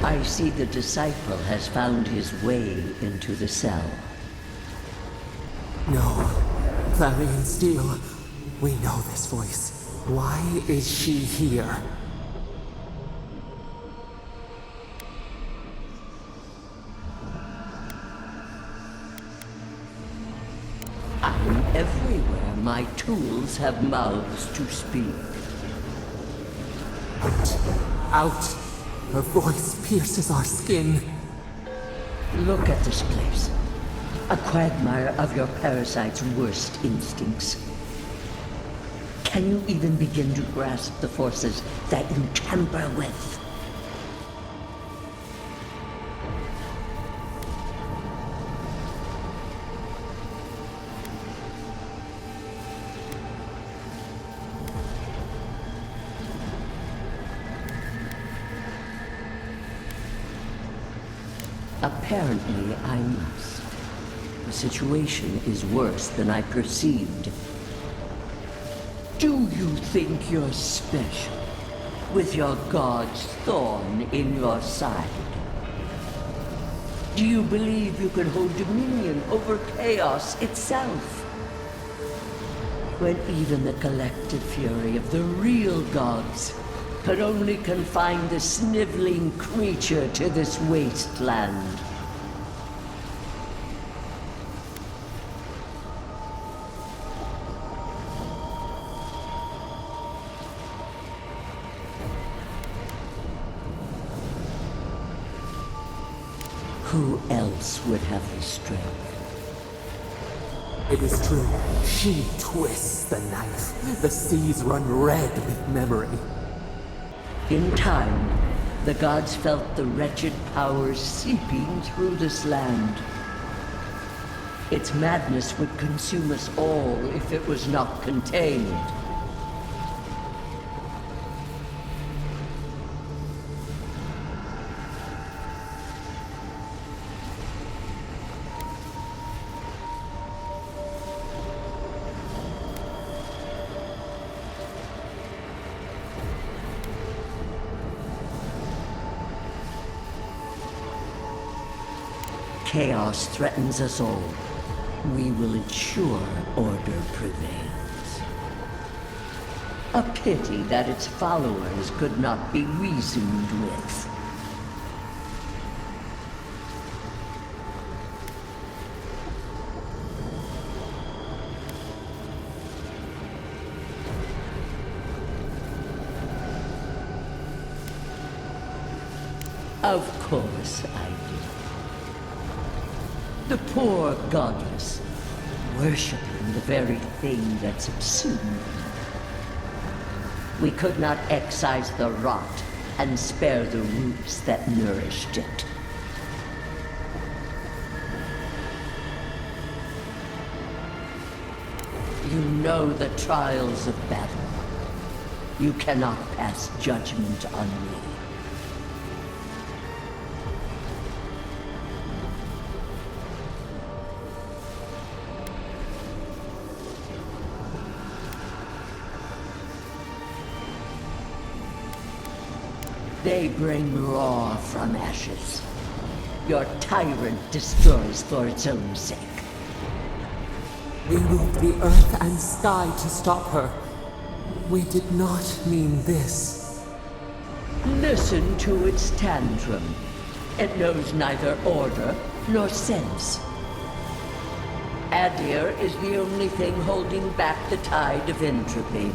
I see the disciple has found his way into the cell. No. Clarion Steel. We know this voice. Why is she here? I'm everywhere. My tools have mouths to speak. Out. Out. Her voice pierces our skin. Look at this place. A quagmire of your parasite's worst instincts. Can you even begin to grasp the forces that you tamper with? Apparently, I must. The situation is worse than I perceived. Do you think you're special, with your god's thorn in your side? Do you believe you can hold dominion over chaos itself? When even the collective fury of the real gods could only confine the sniveling creature to this wasteland. Who else would have the strength? It is true. She twists the knife. The seas run red with memory. In time, the gods felt the wretched powers seeping through this land. Its madness would consume us all if it was not contained. Chaos threatens us all. We will ensure order prevails. A pity that its followers could not be reasoned with. Of course I did. The poor godless, worshipping the very thing that subsumed them. We could not excise the rot and spare the roots that nourished it. You know the trials of battle. You cannot pass judgment on me. They bring raw from ashes. Your tyrant destroys for its own sake. We moved the earth and sky to stop her. We did not mean this. Listen to its tantrum. It knows neither order nor sense. Aedyr is the only thing holding back the tide of entropy.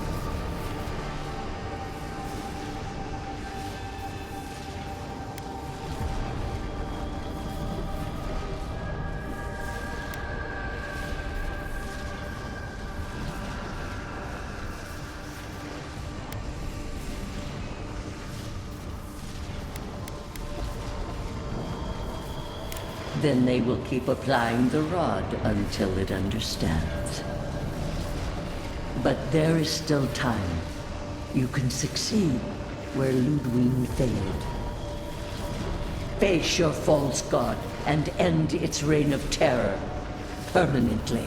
Then they will keep applying the rod until it understands. But there is still time. You can succeed where Ludwig failed. Face your false god and end its reign of terror permanently.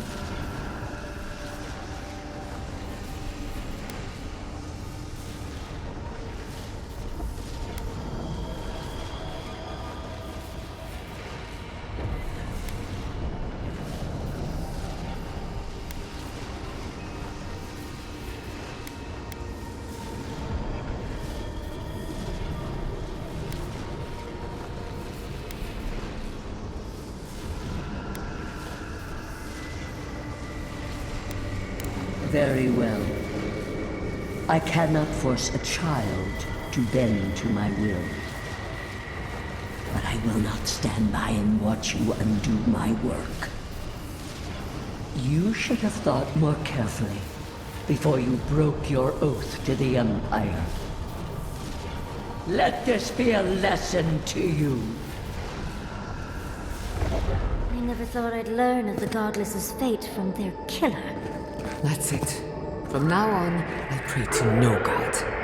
Very well. I cannot force a child to bend to my will. But I will not stand by and watch you undo my work. You should have thought more carefully before you broke your oath to the Empire. Let this be a lesson to you. I never thought I'd learn of the Godless's fate from their killer. That's it. From now on, I pray to no god.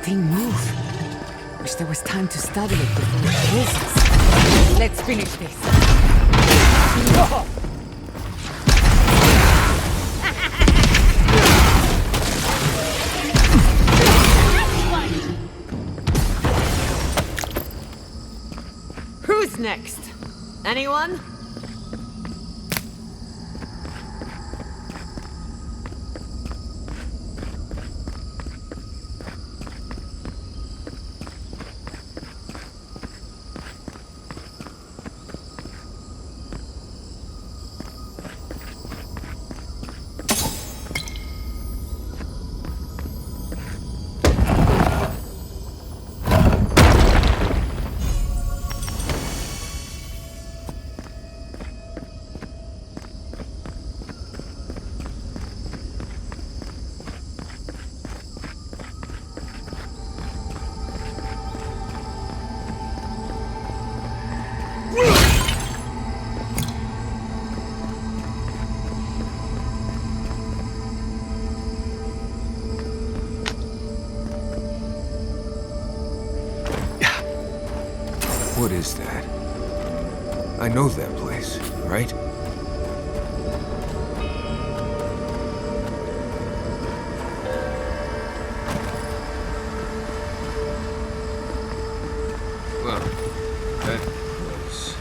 thing move. Wish there was time to study it before it kills us. Let's finish this. Who's next? Anyone? What is that? I know that place, right? Well, that place...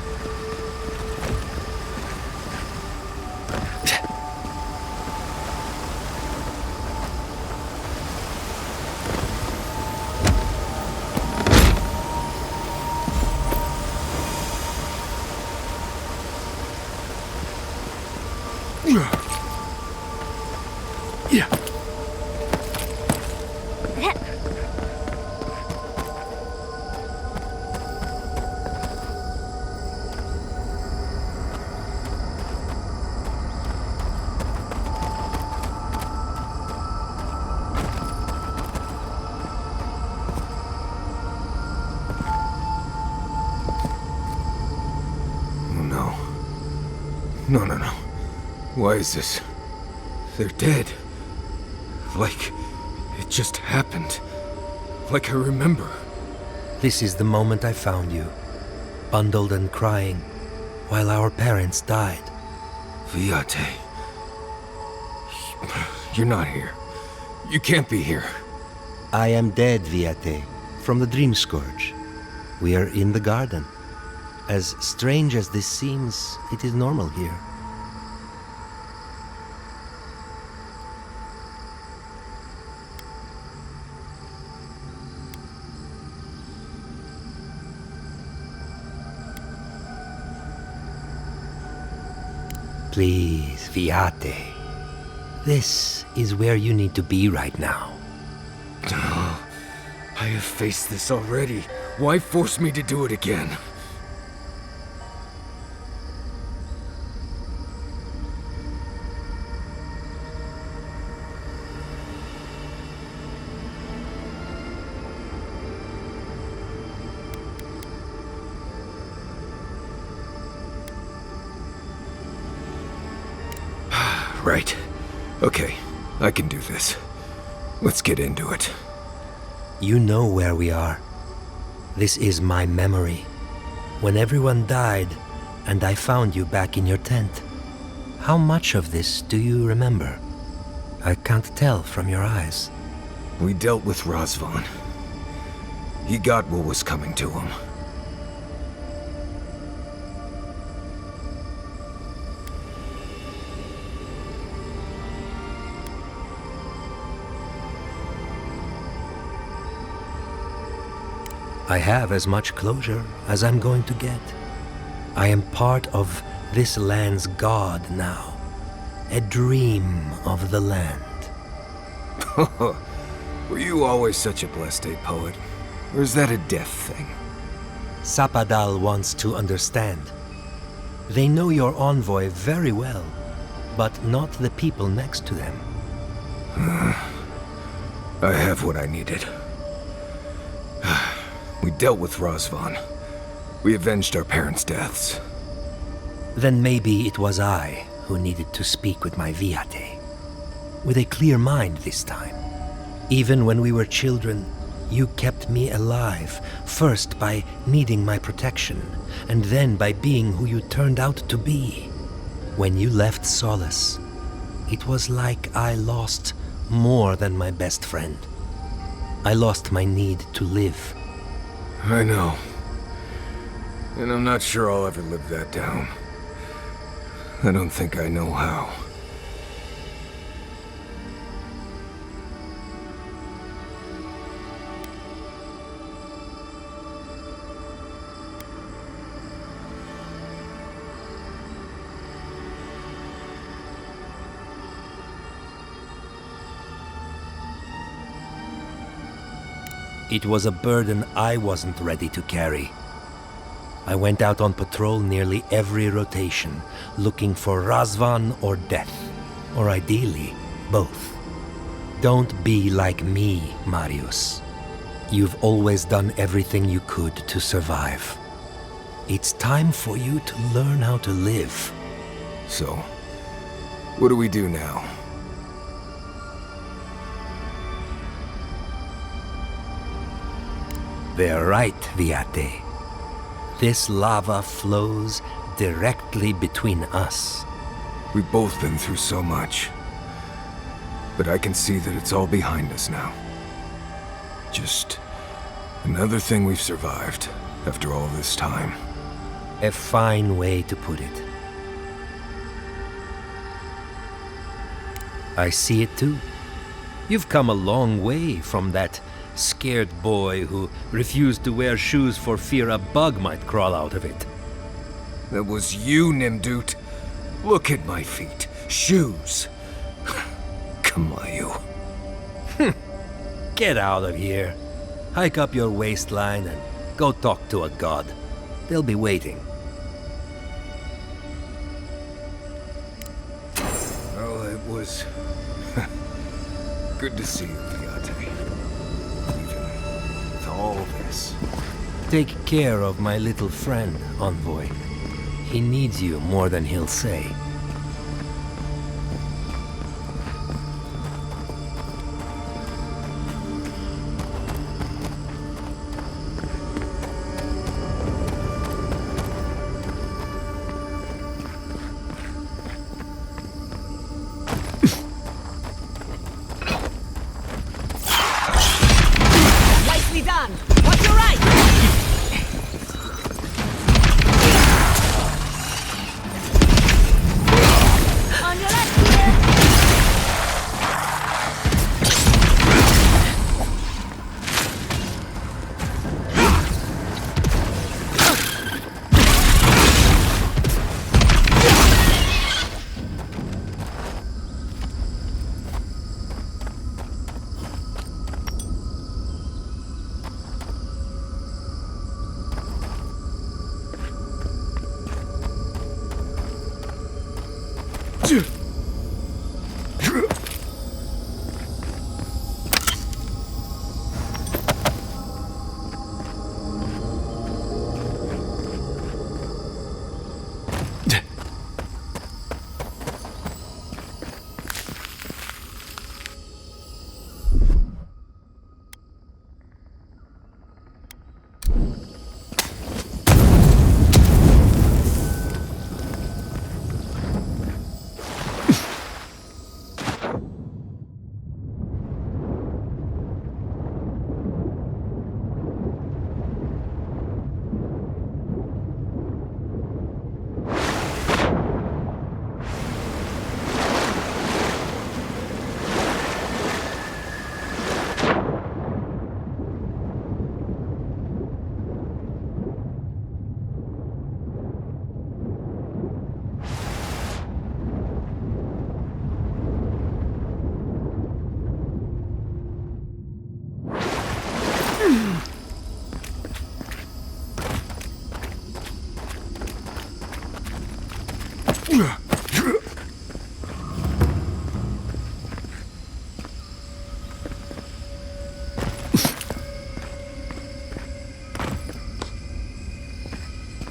Yeah. Oh no. No. Why is this? They're dead. Like it just happened. Like I remember. This is the moment I found you, bundled and crying, while our parents died. Viate. You're not here. You can't be here. I am dead, Viate, from the Dream Scourge. We are in the garden. As strange as this seems, it is normal here. Please, Viate. This is where you need to be right now. I have faced this already. Why force me to do it again? Right. Okay, I can do this. Let's get into it. You know where we are. This is my memory. When everyone died, and I found you back in your tent. How much of this do you remember? I can't tell from your eyes. We dealt with Razvan. He got what was coming to him. I have as much closure as I'm going to get. I am part of this land's god now. A dream of the land. Were you always such a blessed poet? Or is that a death thing? Sapadal wants to understand. They know your envoy very well, but not the people next to them. I have what I needed. We dealt with Razvan. We avenged our parents' deaths. Then maybe it was I who needed to speak with my Viate. With a clear mind this time. Even when we were children, You kept me alive, first by needing my protection, and then by being who you turned out to be. When you left Solace, it was like I lost more than my best friend. I lost my need to live. I know. And I'm not sure I'll ever live that down. I don't think I know how. It was a burden I wasn't ready to carry. I went out on patrol nearly every rotation, looking for Razvan or death, or ideally, both. Don't be like me, Marius. You've always done everything you could to survive. It's time for you to learn how to live. So, what do we do now? They're right, Viate. This lava flows directly between us. We've both been through so much. But I can see that it's all behind us now. Just another thing we've survived after all this time. A fine way to put it. I see it too. You've come a long way from that scared boy who refused to wear shoes for fear a bug might crawl out of it. That was you, Nimdut. Look at my feet. Shoes. Kamayu. Get out of here. Hike up your waistline and go talk to a god. They'll be waiting. Well, it was good to see you, Viate. Even with all this. Take care of my little friend, Envoy. He needs you more than he'll say. Nicely done! What's your right? On your left here!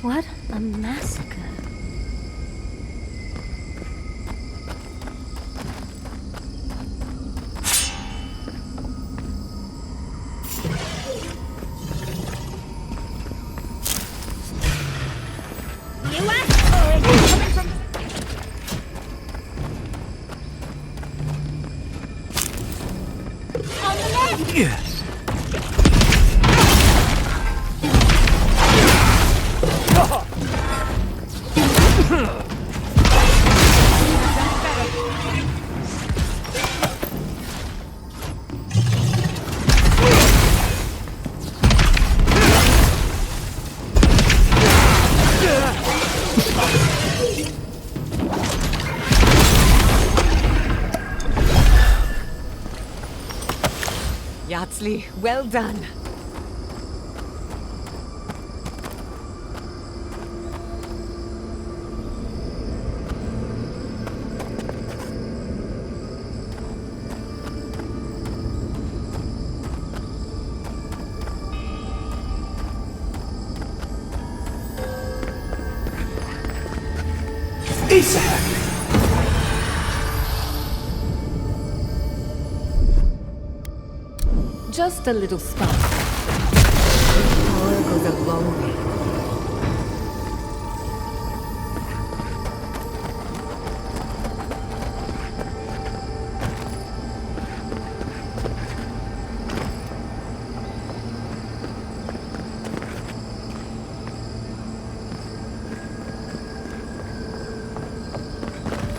What a massacre. Yatzli, well done. Just a little spark. Power goes a long way.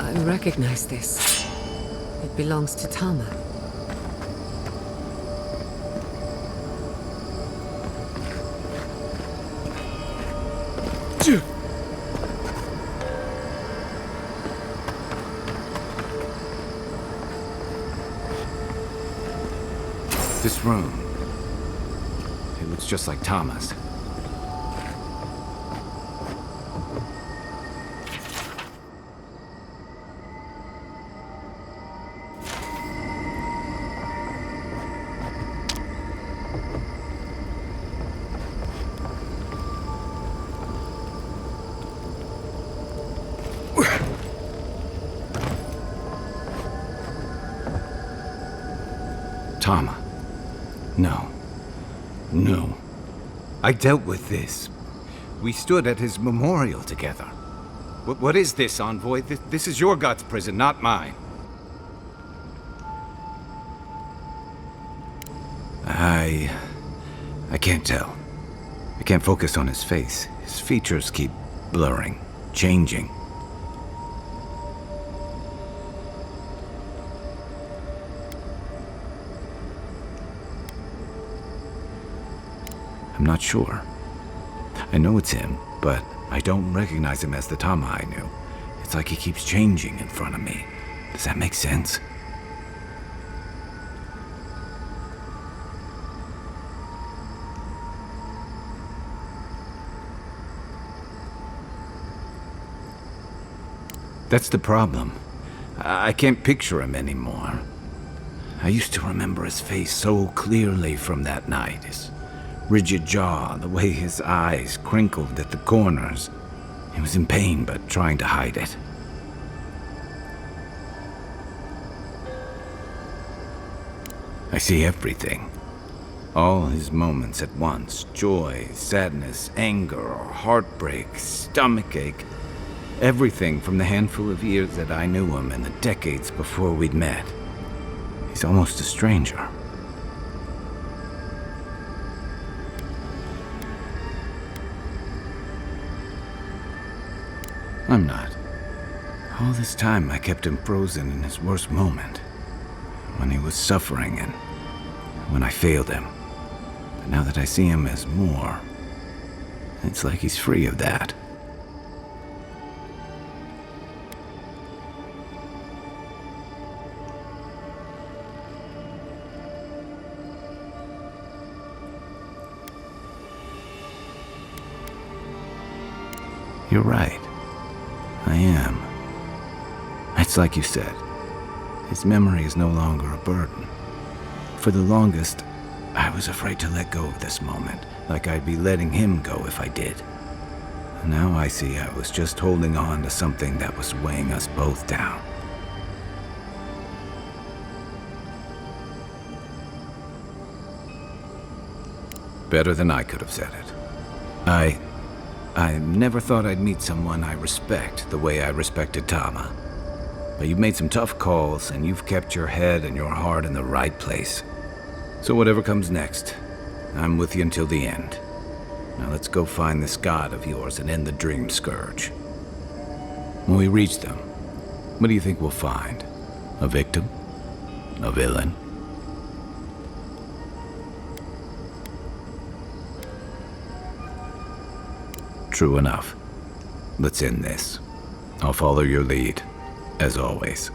I recognize this. It belongs to Tama. This room, it looks just like Tama's. Tama. No. No. I dealt with this. We stood at his memorial together. What is this, Envoy? This is your God's prison, not mine. I can't tell. I can't focus on his face. His features keep blurring, changing. I'm not sure. I know it's him, but I don't recognize him as the Tama I knew. It's like he keeps changing in front of me. Does that make sense? That's the problem. I can't picture him anymore. I used to remember his face so clearly from that night. His rigid jaw, the way his eyes crinkled at the corners. He was in pain, but trying to hide it. I see everything. All his moments at once. Joy, sadness, anger, or heartbreak, stomachache. Everything from the handful of years that I knew him and the decades before we'd met. He's almost a stranger. I'm not. All this time I kept him frozen in his worst moment. When he was suffering and when I failed him. But now that I see him as more, it's like he's free of that. You're right. I am. It's like you said. His memory is no longer a burden. For the longest, I was afraid to let go of this moment, like I'd be letting him go if I did. Now I see I was just holding on to something that was weighing us both down. Better than I could have said it. I never thought I'd meet someone I respect the way I respected Tama. But you've made some tough calls, and you've kept your head and your heart in the right place. So whatever comes next, I'm with you until the end. Now let's go find this god of yours and end the Dream Scourge. When we reach them, what do you think we'll find? A victim? A villain? True enough. Let's end this. I'll follow your lead, as always.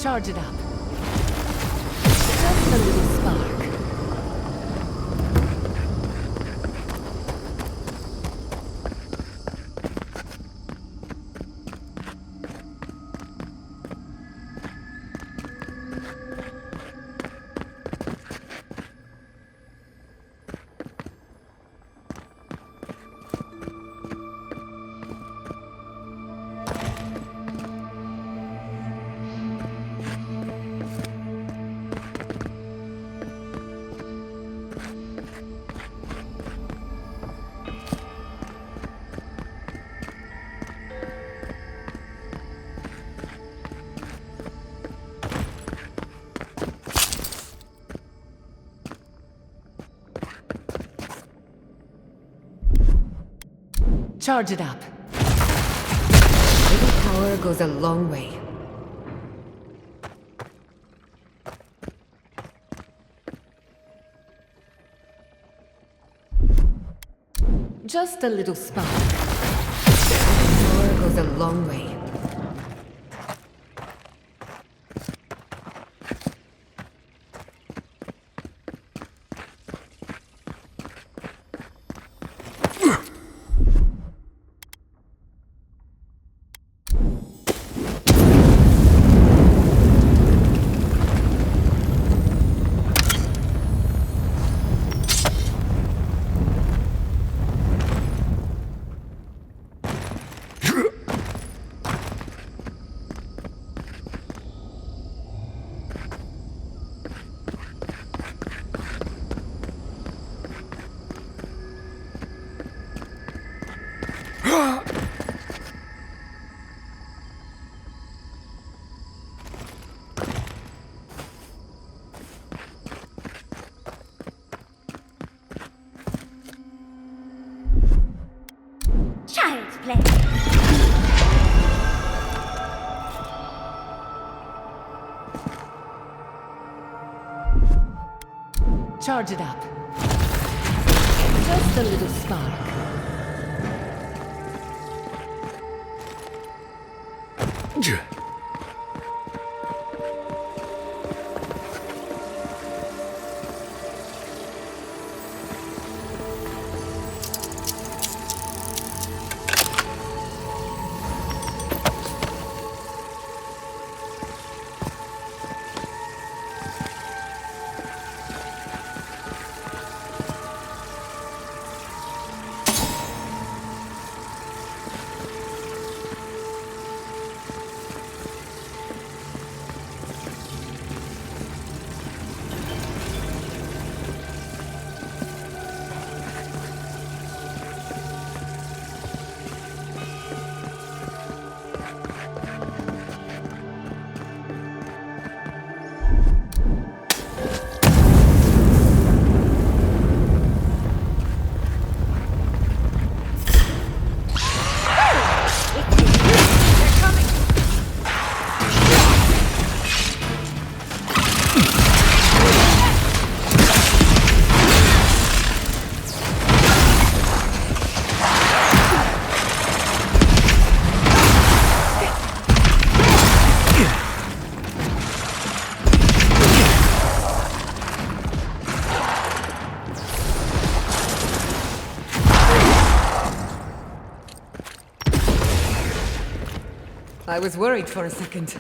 Charge it up. Just a little spark. Charge it up. Little power goes a long way. Just a little spark. Power goes a long way. Child's play. Charge it up. Just a little spark. I was worried for a second.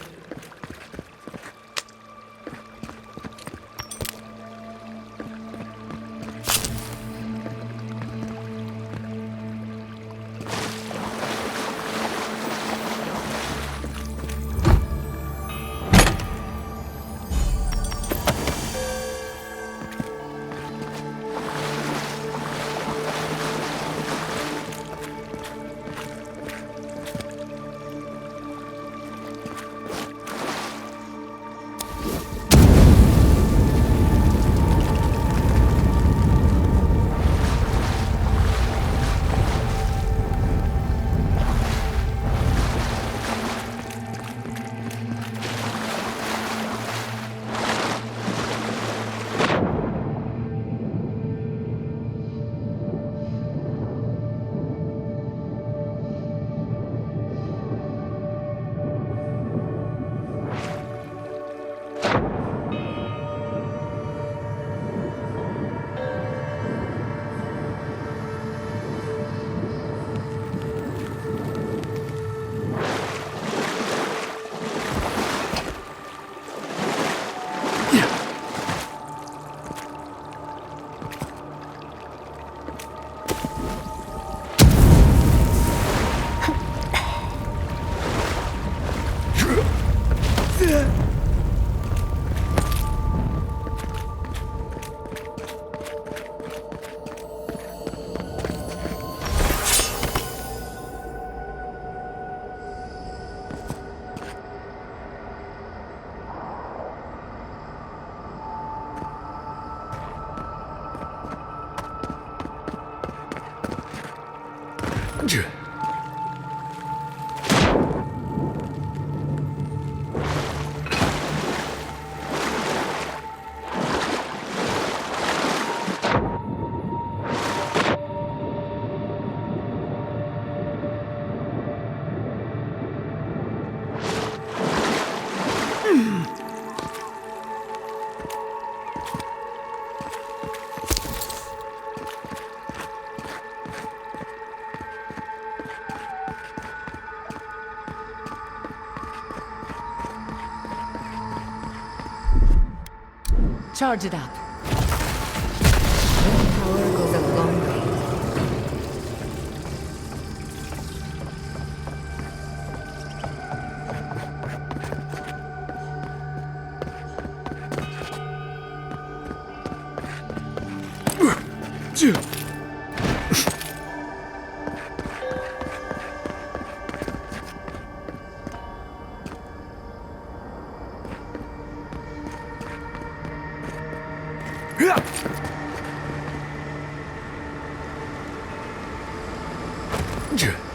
Charge it up. Power goes a long way. Yeah.